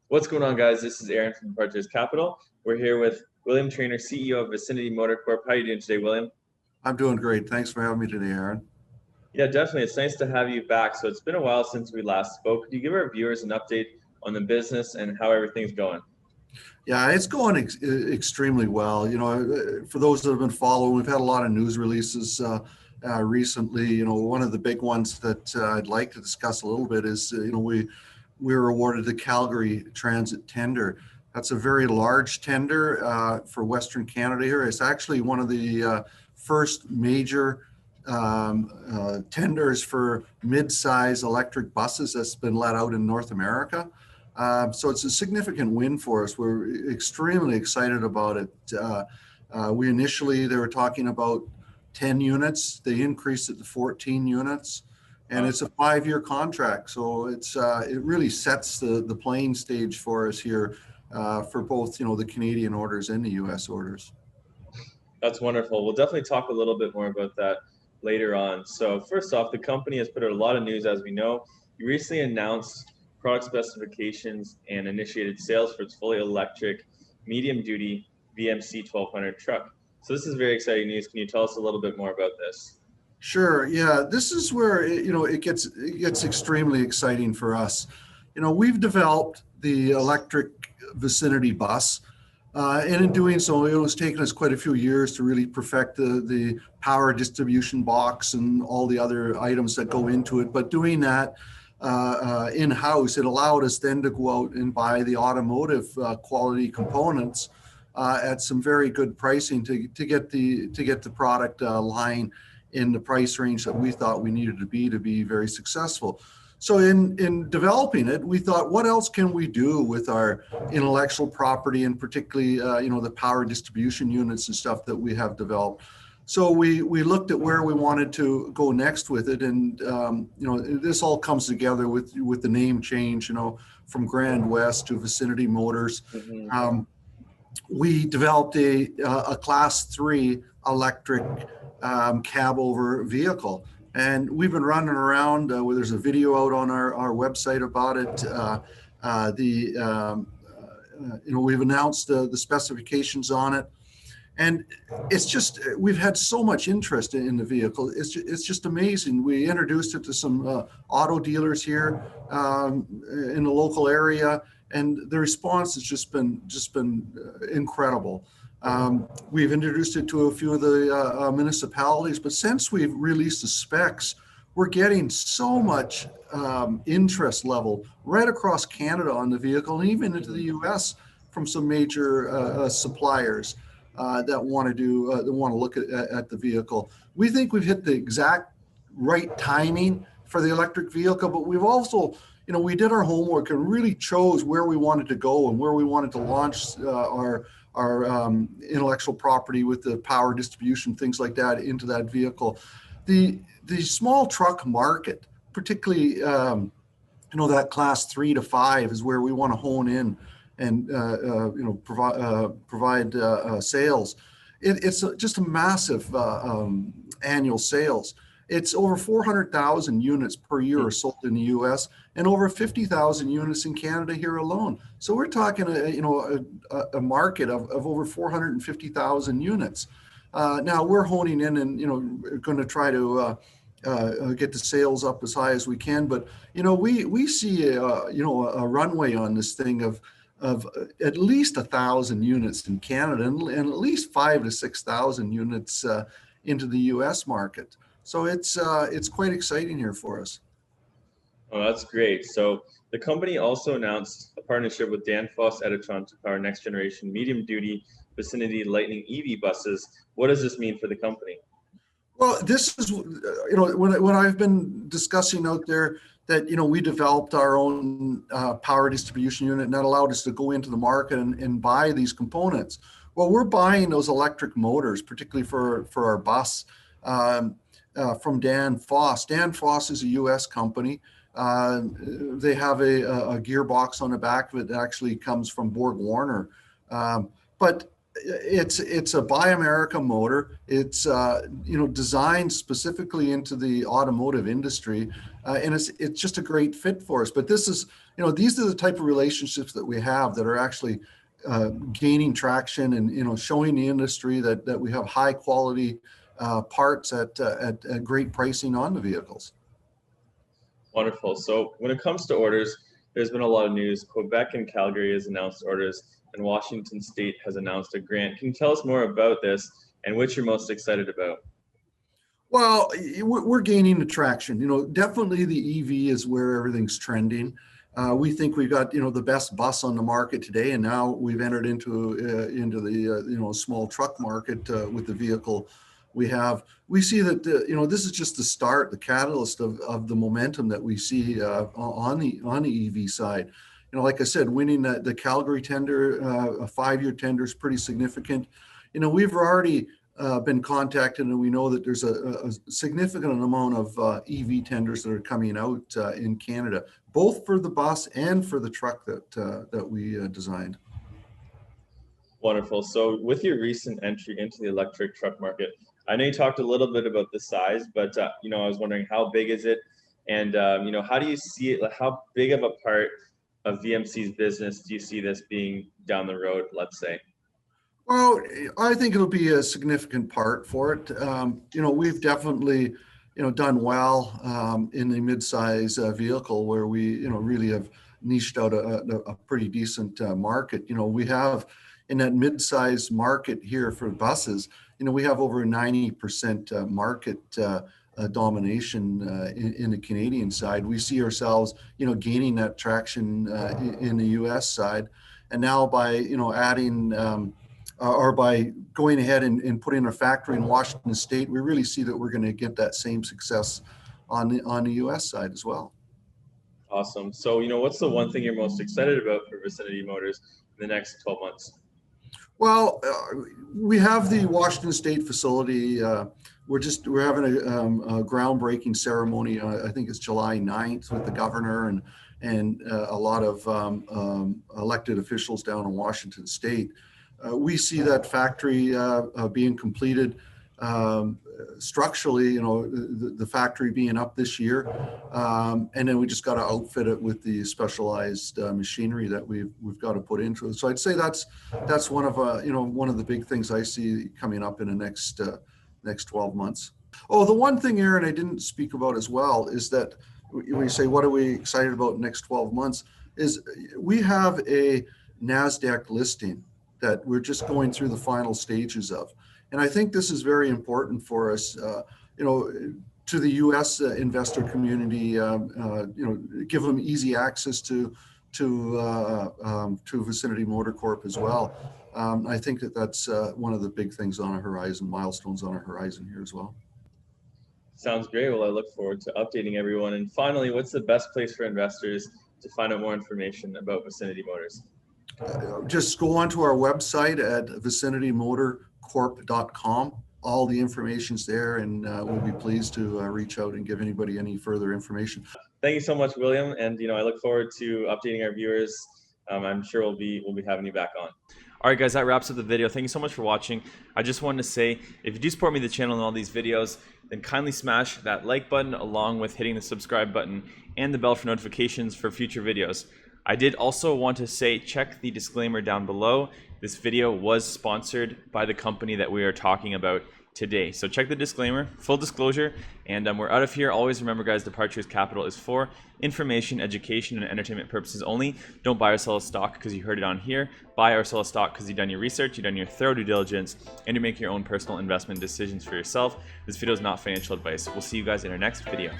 What's going on, guys? This is Aaron from Partners Capital. We're here with William Trainer, CEO of Vicinity Motor Corp. How are you doing today, William? I'm doing great. Thanks for having me today, Aaron. Yeah, definitely. It's nice to have you back. So it's been a while since we last spoke. Could you give our viewers an update on the business and how everything's going? Yeah, it's going extremely well. For those that have been following, we've had a lot of news releases recently. One of the big ones that I'd like to discuss a little bit is, we were awarded the Calgary Transit tender. That's a very large tender for Western Canada here. It's actually one of the first major tenders for mid-size electric buses that's been let out in North America. So it's a significant win for us. We're extremely excited about it. They were talking about 10 units. They increased it to 14 units, and it's a 5-year contract. So it really sets the playing stage for us here for both, the Canadian orders and the U.S. orders. That's wonderful. We'll definitely talk a little bit more about that later on. So first off, the company has put out a lot of news, as we know. You recently announced product specifications and initiated sales for its fully electric medium-duty VMC 1200 truck. So this is very exciting news. Can you tell us a little bit more about this? Sure. Yeah, this is where it gets extremely exciting for us. We've developed the electric Vicinity bus, and in doing so, it's taken us quite a few years to really perfect the power distribution box and all the other items that go into it. But doing that in-house, it allowed us then to go out and buy the automotive quality components at some very good pricing to get the product line in the price range that we thought we needed to be very successful. So in developing it, we thought, what else can we do with our intellectual property, and particularly the power distribution units and stuff that we have developed. So we looked at where we wanted to go next with it, and this all comes together with the name change, from Grande West to Vicinity Motors. Mm-hmm. We developed a Class 3 electric cab over vehicle, and we've been running around. Where there's a video out on our website about it. We've announced the specifications on it. And it's just, we've had so much interest in the vehicle. It's just amazing. We introduced it to some auto dealers here in the local area, and the response has just been incredible. We've introduced it to a few of the municipalities, but since we've released the specs, we're getting so much interest level right across Canada on the vehicle, and even into the U.S. from some major suppliers that want to look at the vehicle. We think we've hit the exact right timing for the electric vehicle, but we've also, we did our homework and really chose where we wanted to go and where we wanted to launch our intellectual property with the power distribution, things like that, into that vehicle. The small truck market, particularly, that Class 3 to 5 is where we want to hone in and provide sales. It's just a massive annual sales. It's over 400,000 units per year are sold in the U.S. and over 50,000 units in Canada here alone. So we're talking a market of over 450,000 units. Now we're honing in and going to try to get the sales up as high as we can. But we see a runway on this thing of at least 1,000 units in Canada and at least 5,000 to 6,000 units into the U.S. market. So it's quite exciting here for us. Oh, that's great. So the company also announced a partnership with Danfoss Editron to power next generation medium-duty Vicinity Lightning EV buses. What does this mean for the company? Well, this is, when I've been discussing out there that, we developed our own power distribution unit, and that allowed us to go into the market and buy these components. Well, we're buying those electric motors, particularly for our bus, from Danfoss. Danfoss is a U.S. company. They have a gearbox on the back of it that actually comes from Borg Warner. But It's a Buy America motor. It's designed specifically into the automotive industry, and it's just a great fit for us. But this is these are the type of relationships that we have that are actually gaining traction and showing the industry that we have high quality parts at great pricing on the vehicles. Wonderful. So when it comes to orders, there's been a lot of news. Quebec and Calgary has announced orders, and Washington State has announced a grant. Can you tell us more about this and which you're most excited about? Well, we're gaining the traction. Definitely the EV is where everything's trending. We think we've got the best bus on the market today, and now we've entered into the small truck market with the vehicle we have. We see that this is just the start, the catalyst of the momentum that we see on the EV side. Like I said, winning the Calgary tender, a 5-year tender, is pretty significant. We've already been contacted, and we know that there's a significant amount of EV tenders that are coming out in Canada, both for the bus and for the truck that we designed. Wonderful. So with your recent entry into the electric truck market, I know you talked a little bit about the size, but I was wondering, how big is it, and how do you see it? How big of a part of VMC's business do you see this being down the road, let's say? Well, I think it'll be a significant part for it. We've definitely, done well in the mid-size vehicle where we, really have niched out a pretty decent market. We have in that mid-size market here for buses, we have over 90% market domination in the Canadian side. We see ourselves, gaining that traction in the U.S. side, and now by adding or by going ahead and putting a factory in Washington State, we really see that we're going to get that same success on the U.S. side as well. Awesome. So what's the one thing you're most excited about for Vicinity Motors in the next 12 months? Well, we have the Washington State facility. We're having a groundbreaking ceremony. I think it's July 9th with the governor and a lot of elected officials down in Washington State. We see that factory being completed structurally, the factory being up this year, and then we just got to outfit it with the specialized machinery that we've got to put into it. So I'd say that's one of the big things I see coming up in the next 12 months. Oh, the one thing, Aaron, I didn't speak about as well is that when you say what are we excited about in the next 12 months, is we have a NASDAQ listing that we're just going through the final stages of. And I think this is very important for us, to the U.S. Investor community, give them easy access to Vicinity Motor Corp as well. I think that's one of the big things on our horizon, milestones on our horizon here as well. Sounds great. Well, I look forward to updating everyone. And finally, what's the best place for investors to find out more information about Vicinity Motors? Just go onto our website at vicinitymotorcorp.com. All the information's there, and we'll be pleased to reach out and give anybody any further information. Thank you so much, William. And I look forward to updating our viewers. I'm sure we'll be having you back on. All right, guys, that wraps up the video. Thank you so much for watching. I just wanted to say, if you do support me, the channel, and all these videos, then kindly smash that like button along with hitting the subscribe button and the bell for notifications for future videos. I did also want to say, check the disclaimer down below. This video was sponsored by the company that we are talking about today. So check the disclaimer, full disclosure, and we're out of here. Always remember, guys, Departures Capital is for information, education, and entertainment purposes only. Don't buy or sell a stock because you heard it on here. Buy or sell a stock because you've done your research, you've done your thorough due diligence, and you make your own personal investment decisions for yourself. This video is not financial advice. We'll see you guys in our next video.